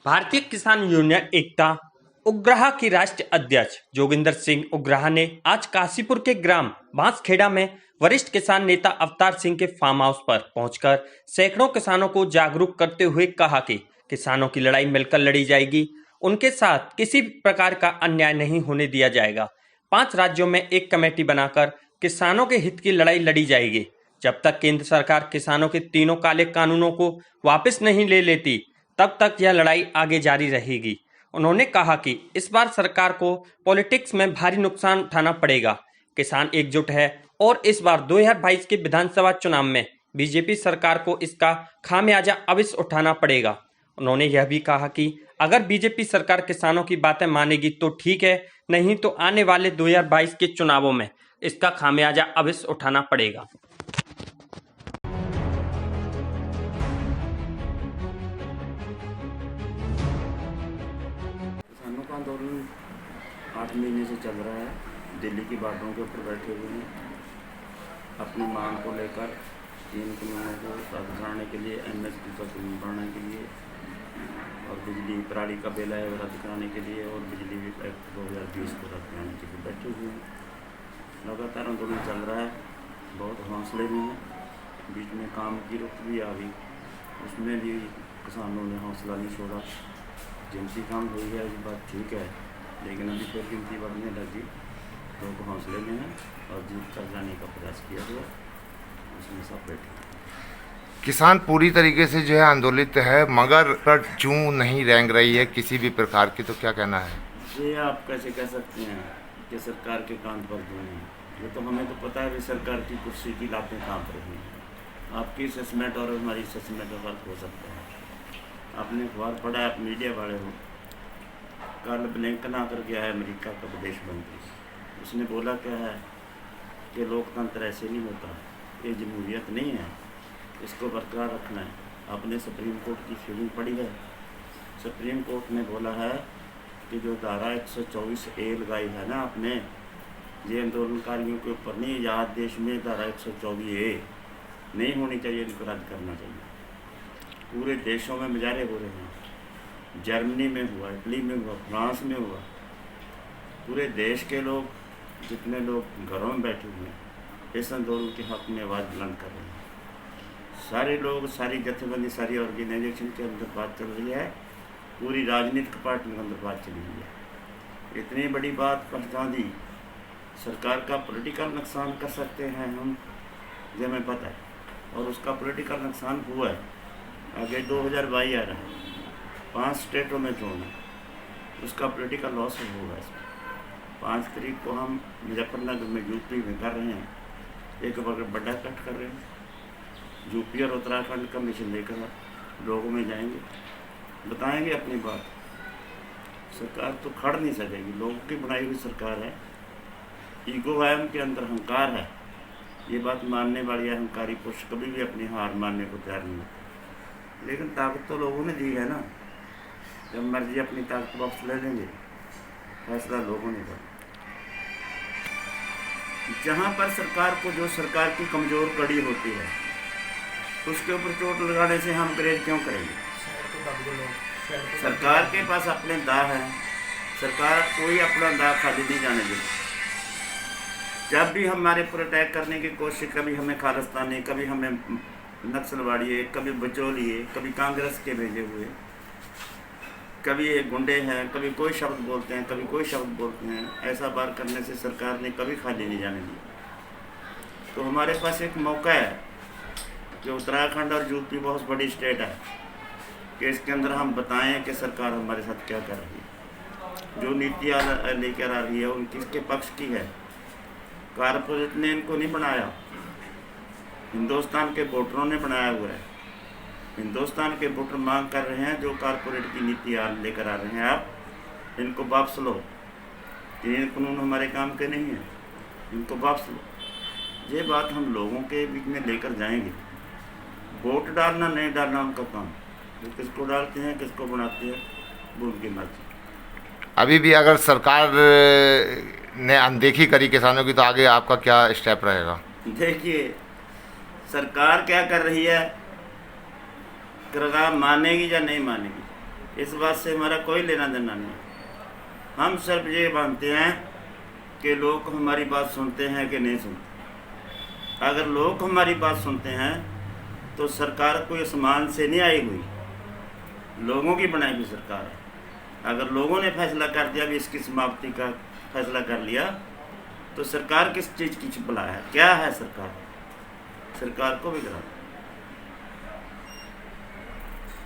भारतीय किसान यूनियन एकता उग्रहा की राष्ट्रीय अध्यक्ष जोगिंदर सिंह उग्रहा ने आज काशीपुर के ग्राम बांसखेड़ा में वरिष्ठ किसान नेता अवतार सिंह के फार्म हाउस पर पहुंचकर सैकड़ों किसानों को जागरूक करते हुए कहा कि किसानों की लड़ाई मिलकर लड़ी जाएगी, उनके साथ किसी प्रकार का अन्याय नहीं होने दिया जाएगा। 5 राज्यों में एक कमेटी बनाकर किसानों के हित की लड़ाई लड़ी जाएगी। जब तक केंद्र सरकार किसानों के तीनों काले कानूनों को वापस नहीं ले लेती, तब तक यह लड़ाई आगे जारी रहेगी। उन्होंने कहा कि इस बार सरकार को पॉलिटिक्स में भारी नुकसान उठाना पड़ेगा। किसान एकजुट है और इस बार 2022 के विधानसभा चुनाव में बीजेपी सरकार को इसका खामियाजा अवश्य उठाना पड़ेगा। उन्होंने यह भी कहा कि अगर बीजेपी सरकार किसानों की बातें मानेगी तो ठीक है, नहीं तो आने वाले 2022 के चुनावों में इसका खामियाजा अवश्य उठाना पड़ेगा। किसानों का आंदोलन 8 महीने से चल रहा है। दिल्ली की बार्डरों के ऊपर बैठे हुए हैं। अपनी मांग को लेकर 3 कानूनों को रद्द कराने के लिए, एमएसपी का कानून बढ़ाने के लिए, और बिजली प्रणाली का बिल है रद्द कराने के लिए, और बिजली एक्ट 2020 को रद्द कराने के लिए बैठे हुए हैं। लगातार आंदोलन चल रहा है, बहुत हौसले में है। बीच में काम की रुक भी आ गई, उसमें भी किसानों ने हौसला नहीं छोड़ा। गिनती कम हुई है, ये बात ठीक है, लेकिन अभी फिर गिनती बढ़ने लगी। लोग हौसले में हैं और जीत कर जाने का प्रयास किया हुआ, उसमें सब बैठे। किसान पूरी तरीके से जो है आंदोलित है, मगर पर जूं नहीं रेंग रही है किसी भी प्रकार की, तो क्या कहना है? ये आप कैसे कह सकते हैं कि सरकार के कान पर जो है, ये तो हमें तो पता है कि सरकार की कुर्सी की लातें कांप रही हैं। आपकी असेसमेंट और हमारी असेसमेंट का फर्क हो सकता है। आपने अखबार पढ़ा, आप मीडिया वाले हो। कल ब्लिंकन आकर गया है अमेरिका का विदेश मंत्री, उसने बोला क्या है कि लोकतंत्र ऐसे नहीं होता, ये जमहूरियत नहीं है, इसको बरकरार रखना है। आपने सुप्रीम कोर्ट की फीलिंग पढ़ी है। सुप्रीम कोर्ट ने बोला है कि जो धारा 124A लगाई है ना आपने, ये आंदोलनकारियों के ऊपर नहीं, आज़ाद देश में धारा 124A नहीं होनी चाहिए, इनको रद्द करना चाहिए। पूरे देशों में मुजाहरे हो रहे हैं। जर्मनी में हुआ, इटली में हुआ, फ्रांस में हुआ। पूरे देश के लोग, जितने लोग घरों में बैठे हुए हैं, इस आंदोलन के हक में आवाज़ बुलंद कर रहे हैं। सारे लोग, सारी जथेबंदी, सारी ऑर्गेनाइजेशन के अंदर बात चल रही है, पूरी राजनीतिक पार्टियों के अंदर बात चल रही है। इतनी बड़ी बात पहुँचा दी, सरकार का पॉलिटिकल नुकसान कर सकते हैं हम, ये हमें पता है, और उसका पॉलिटिकल नुकसान हुआ है। आगे 2022 आ रहा है, 5 स्टेटों में चुनाव, उसका पॉलिटिकल लॉस होगा इसमें। 5 तारीख को हम मुजफ्फरनगर में यूपी में कर रहे हैं, एक बड़ा कट कर रहे हैं। यूपी और उत्तराखंड का मिशन लेकर लोगों में जाएंगे, बताएंगे अपनी बात। सरकार तो खड़ नहीं सकेगी, लोगों की बनाई हुई सरकार है। ईगोवायम के अंदर अहंकार है, ये बात मानने वाली अहंकारी पुरुष कभी भी अपनी हार मानने को तैयार नहीं है। लेकिन ताकत तो लोगों ने दी है ना, जब मर्जी अपनी ताकत वापस ले लेंगे, फैसला लोगों ने किया। जहाँ पर सरकार को, जो सरकार की कमज़ोर कड़ी होती है, उसके ऊपर चोट लगाने से हम ग्रेड क्यों करेंगे? सरकार के पास अपने दाव हैं, सरकार कोई अपना दाव खाली नहीं जाने देती। जब भी हमारे पर अटैक करने की कोशिश, कभी हमें खालिस्तानी, कभी हमें नक्सलवाड़िए, कभी बचौलिए, कभी कांग्रेस के भेजे हुए, कभी ये गुंडे हैं, कभी कोई शब्द बोलते हैं, कभी कोई शब्द बोलते हैं, ऐसा बार करने से सरकार ने कभी खाली नहीं जाने दी। तो हमारे पास एक मौका है कि उत्तराखंड और यूपी बहुत बड़ी स्टेट है, कि इसके अंदर हम बताएं कि सरकार हमारे साथ क्या कर रही है, जो नीति लेकर आ रही है उन किसके पक्ष की है। कारपोरेट ने इनको नहीं बनाया, हिंदुस्तान के वोटरों ने बनाया हुआ है। हिंदुस्तान के वोटर मांग कर रहे हैं, जो कारपोरेट की नीति लेकर आ रहे हैं, आप इनको वापस लो। 3 कानून हमारे काम के नहीं हैं, इनको वापस लो। ये बात हम लोगों के बीच में लेकर जाएंगे। वोट डालना नहीं डालना उनका काम, वो किसको डालते हैं, किसको बनाते हैं, वो उनकी मर्जी। अभी भी अगर सरकार ने अनदेखी करी किसानों की, तो आगे आपका क्या स्टेप रहेगा? देखिए, सरकार क्या कर रही है, सरकार मानेगी या नहीं मानेगी, इस बात से हमारा कोई लेना देना नहीं। हम सिर्फ ये मानते हैं कि लोग हमारी बात सुनते हैं कि नहीं सुनते। अगर लोग हमारी बात सुनते हैं तो सरकार कोई आसमान से नहीं आई हुई, लोगों की बनाई हुई सरकार है। अगर लोगों ने फैसला कर दिया कि इसकी समाप्ति का फैसला कर लिया, तो सरकार किस चीज़ की भला है? क्या है सरकार? सरकार को भी गिरा